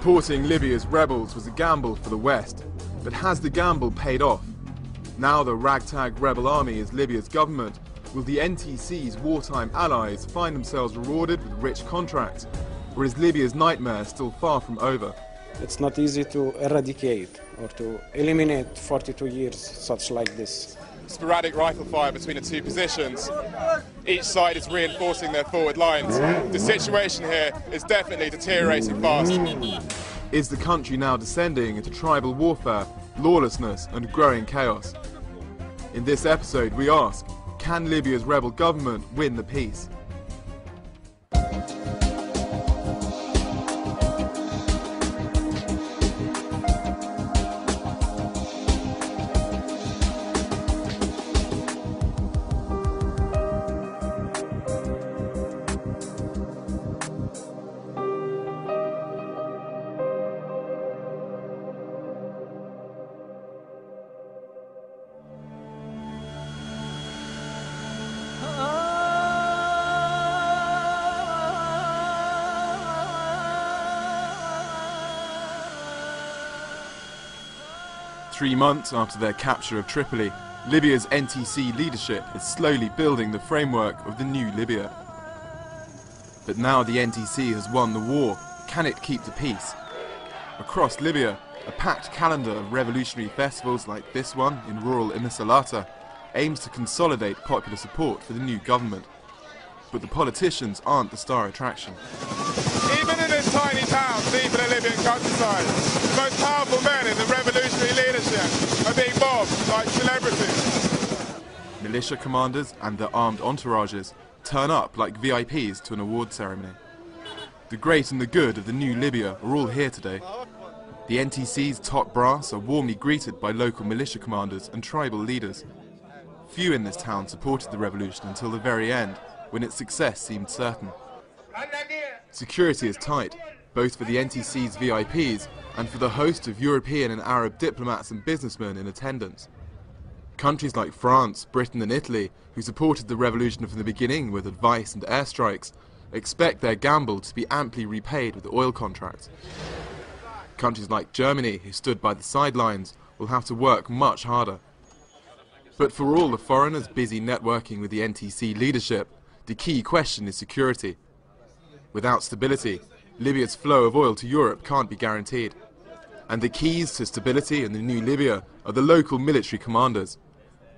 Supporting Libya's rebels was a gamble for the West, but has the gamble paid off? Now the ragtag rebel army is Libya's government. Will the NTC's wartime allies find themselves rewarded with rich contracts? Or is Libya's nightmare still far from over? It's not easy to eradicate or to eliminate 42 years such like this. Sporadic rifle fire between the two positions. Each side is reinforcing their forward lines. The situation here is definitely deteriorating fast. Is the country now descending into tribal warfare, lawlessness and growing chaos? In this episode we ask, can Libya's rebel government win the peace? Three months after their capture of Tripoli, Libya's NTC leadership is slowly building the framework of the new Libya. But now the NTC has won the war, can it keep the peace? Across Libya, a packed calendar of revolutionary festivals like this one in rural Imisalata aims to consolidate popular support for the new government. But the politicians aren't the star attraction. Even in this tiny town deep in the Libyan countryside, the most powerful men in the revolutionary leadership are being mobbed like celebrities. Militia commanders and their armed entourages turn up like VIPs to an award ceremony. The great and the good of the new Libya are all here today. The NTC's top brass are warmly greeted by local militia commanders and tribal leaders. Few in this town supported the revolution until the very end, when its success seemed certain. Security is tight, both for the NTC's VIPs and for the host of European and Arab diplomats and businessmen in attendance. Countries like France, Britain and Italy, who supported the revolution from the beginning with advice and airstrikes, expect their gamble to be amply repaid with oil contracts. Countries like Germany, who stood by the sidelines, will have to work much harder. But for all the foreigners busy networking with the NTC leadership, the key question is security. Without stability, Libya's flow of oil to Europe can't be guaranteed. And the keys to stability in the new Libya are the local military commanders.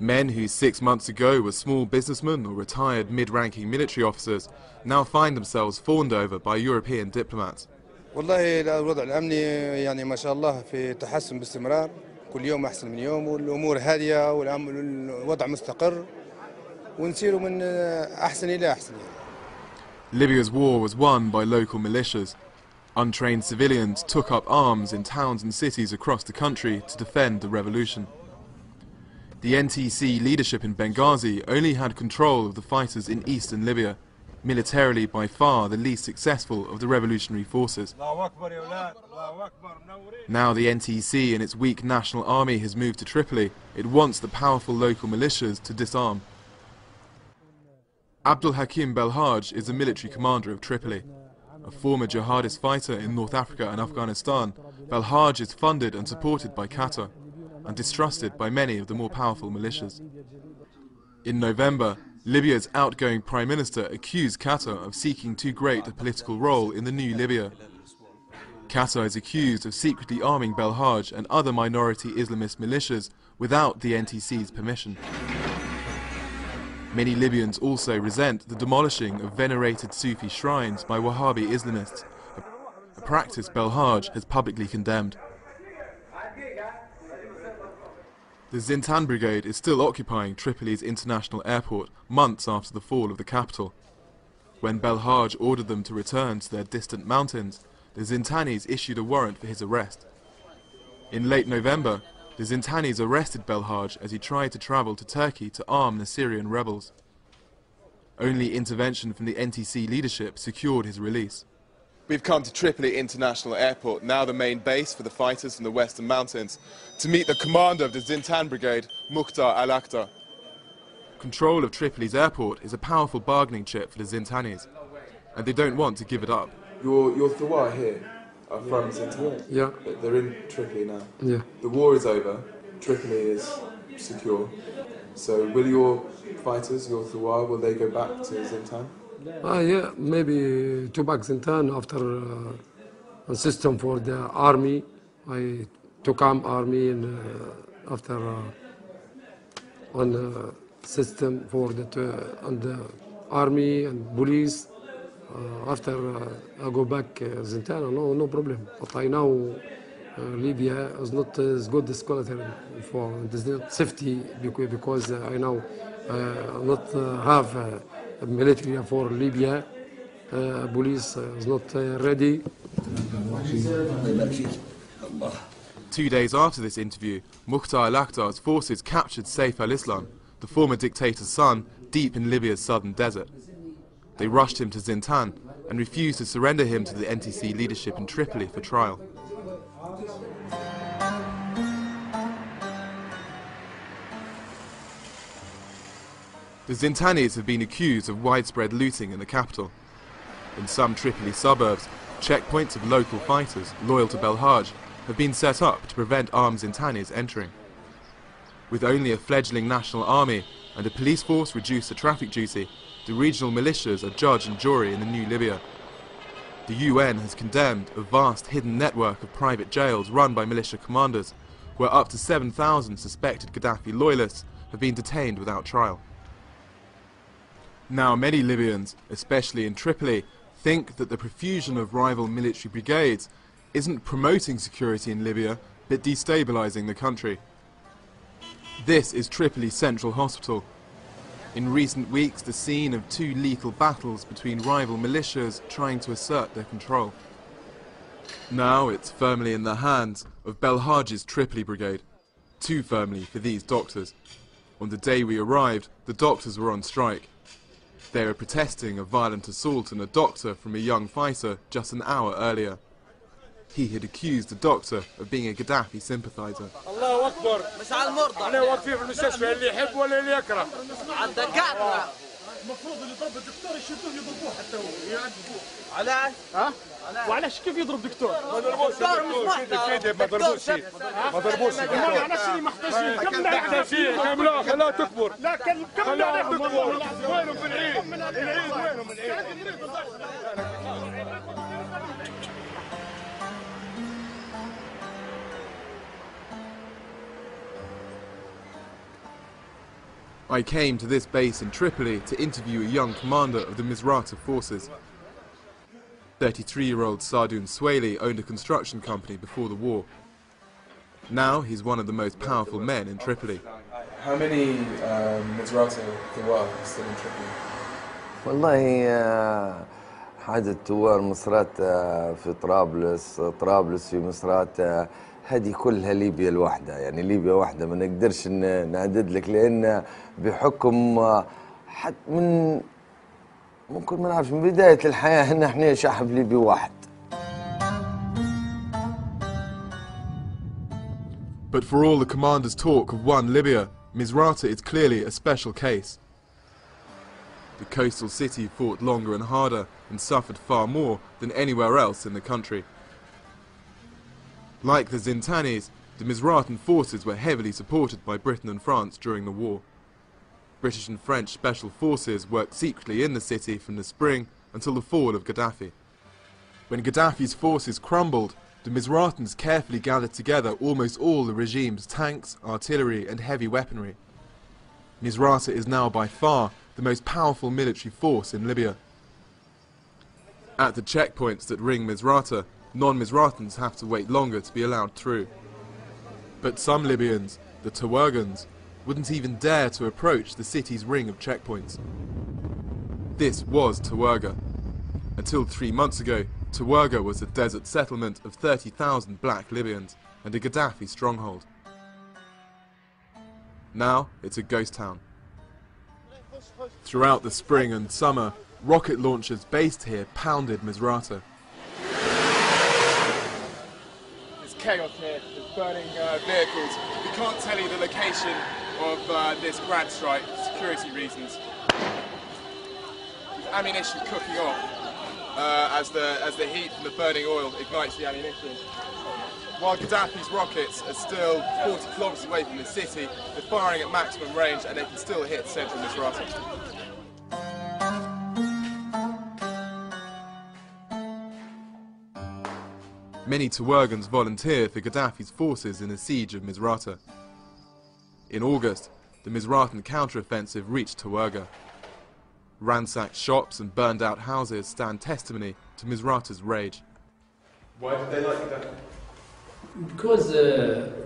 Men who 6 months ago were small businessmen or retired mid-ranking military officers now find themselves fawned over by European diplomats. والله الوضع الأمني يعني ما شاء الله في تحسن باستمرار كل يوم أحسن من يوم والأمور هادية والوضع مستقر ونسير من أحسن إلى أحسن. Libya's war was won by local militias. Untrained civilians took up arms in towns and cities across the country to defend the revolution. The NTC leadership in Benghazi only had control of the fighters in eastern Libya, militarily by far the least successful of the revolutionary forces. Now the NTC and its weak national army has moved to Tripoli, it wants the powerful local militias to disarm. Abdul Hakim Belhaj is a military commander of Tripoli. A former jihadist fighter in North Africa and Afghanistan, Belhaj is funded and supported by Qatar and distrusted by many of the more powerful militias. In November, Libya's outgoing Prime Minister accused Qatar of seeking too great a political role in the new Libya. Qatar is accused of secretly arming Belhaj and other minority Islamist militias without the NTC's permission. Many Libyans also resent the demolishing of venerated Sufi shrines by Wahhabi Islamists, a practice Belhaj has publicly condemned. The Zintan Brigade is still occupying Tripoli's international airport months after the fall of the capital. When Belhaj ordered them to return to their distant mountains, the Zintanis issued a warrant for his arrest. In late November, the Zintanis arrested Belhaj as he tried to travel to Turkey to arm the Syrian rebels. Only intervention from the NTC leadership secured his release. We've come to Tripoli International Airport, now the main base for the fighters from the Western Mountains, to meet the commander of the Zintan Brigade, Mukhtar al-Akhtar. Control of Tripoli's airport is a powerful bargaining chip for the Zintanis, and they don't want to give it up. Your thawar here, are from Zintan. Yeah. They're in Tripoli now. Yeah. The war is over. Tripoli is secure. So will your fighters, your Thawar, will they go back to Zintan? Yeah, maybe to back Zintan after a system for the army. I took army and after on system for the army and police. After I go back Zintan, no problem. But I know Libya is not as good as Scotland for there's not safety because I know not have military for Libya. Police is not ready. 2 days after this interview, Mukhtar al-Akhtar's forces captured Saif al-Islam, the former dictator's son, deep in Libya's southern desert. They rushed him to Zintan and refused to surrender him to the NTC leadership in Tripoli for trial. The Zintanis have been accused of widespread looting in the capital. In some Tripoli suburbs, checkpoints of local fighters loyal to Belhaj have been set up to prevent armed Zintanis entering. With only a fledgling national army and a police force reduced to traffic duty, the regional militias are judge and jury in the new Libya. The UN has condemned a vast hidden network of private jails run by militia commanders, where up to 7,000 suspected Gaddafi loyalists have been detained without trial. Now many Libyans, especially in Tripoli, think that the profusion of rival military brigades isn't promoting security in Libya, but destabilizing the country. This is Tripoli's Central Hospital. In recent weeks, the scene of two lethal battles between rival militias trying to assert their control. Now it's firmly in the hands of Belhaj's Tripoli brigade. Too firmly for these doctors. On the day we arrived, the doctors were on strike. They were protesting a violent assault on a doctor from a young fighter just an hour earlier. He had accused the doctor of being a Gaddafi sympathizer. الله أكبر. مش على المرضى. احنا واقفين في المستشفى اللي يحب ولا اللي يكره. عندك قاعدة. المفروض اللي يضرب الدكتور يشدوه يضربوه حتى هو يعذبوه. علاش؟ ها؟ وعلاش كيف يضرب دكتور؟ ما ضربوش دكتور. ما ضربوش ما ضربوش دكتور. علاش اللي محتاجين؟ كملوا محتاجين. كملوا خلوها تكبر. لا كملوا عليك تكبر. وينهم في العيد؟ العيد وينهم العيد؟ I came to this base in Tripoli to interview a young commander of the Misrata forces. 33-year-old Sardoun Swaley owned a construction company before the war. Now he's one of the most powerful men in Tripoli. How many Misrata Thawar are still in Tripoli? والله حاجة ثوار مصراتة في طرابلس في مصراتة هذه كلها ليبيا الواحدة يعني ليبيا واحدة ما نقدرش نعدد لك لأن بحكم حتى من ممكن ما نعرفش من بداية الحياة إن احنا شعب ليبي واحد. But for all the commander's talk of one Libya, Misrata is clearly a special case. The coastal city fought longer and harder and suffered far more than anywhere else in the country. Like the Zintanis, the Misratan forces were heavily supported by Britain and France during the war. British and French special forces worked secretly in the city from the spring until the fall of Gaddafi. When Gaddafi's forces crumbled, the Misratans carefully gathered together almost all the regime's tanks, artillery and heavy weaponry. Misrata is now by far the most powerful military force in Libya. At the checkpoints that ring Misrata, non-Misratans have to wait longer to be allowed through. But some Libyans, the Tawargans, wouldn't even dare to approach the city's ring of checkpoints. This was Tawarga. Until 3 months ago, Tawarga was a desert settlement of 30,000 black Libyans and a Gaddafi stronghold. Now it's a ghost town. Throughout the spring and summer, rocket launchers based here pounded Misrata. There's chaos here, there's burning vehicles. We can't tell you the location of this grad strike for security reasons. There's ammunition cooking off. as the heat from the burning oil ignites the ammunition. While Gaddafi's rockets are still 40 kilometers away from the city, they're firing at maximum range and they can still hit central Misrata. Many Tawergans volunteered for Gaddafi's forces in the siege of Misrata. In August, the Misratan counter-offensive reached Tawerga. Ransacked shops and burned out houses stand testimony to Misrata's rage. Why did they like Gaddafi? Because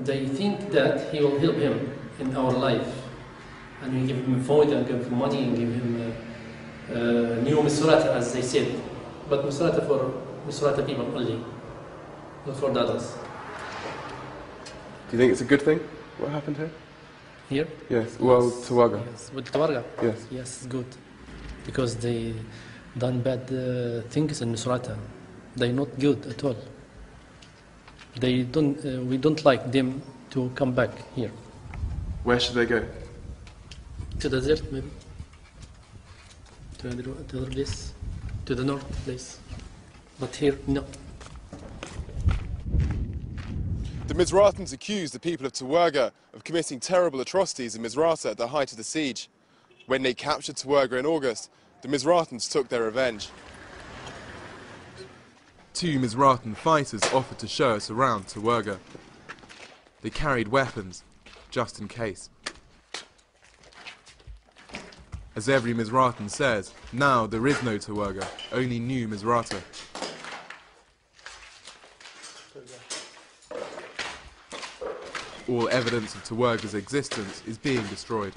they think that he will help him in our life, and we give him food and give him money and give him new Misrata, as they said, but Misrata for Misrata people only, not for the others. Do you think it's a good thing, what happened here? Here? Yes, well, Tawerga. Yes, with Tawerga? Yes. Yes, it's good, because they done bad things in Misrata. They're not good at all. They don't. We don't like them to come back here. Where should they go? To the desert, maybe. To the other place, to the north place. But here, no. The Misratans accused the people of Tawerga of committing terrible atrocities in Misrata at the height of the siege. When they captured Tawerga in August, the Misratans took their revenge. 2 Misratan fighters offered to show us around Tawerga. They carried weapons, just in case. As every Misratan says, now there is no Tawerga, only new Misrata. All evidence of Tawerga's existence is being destroyed.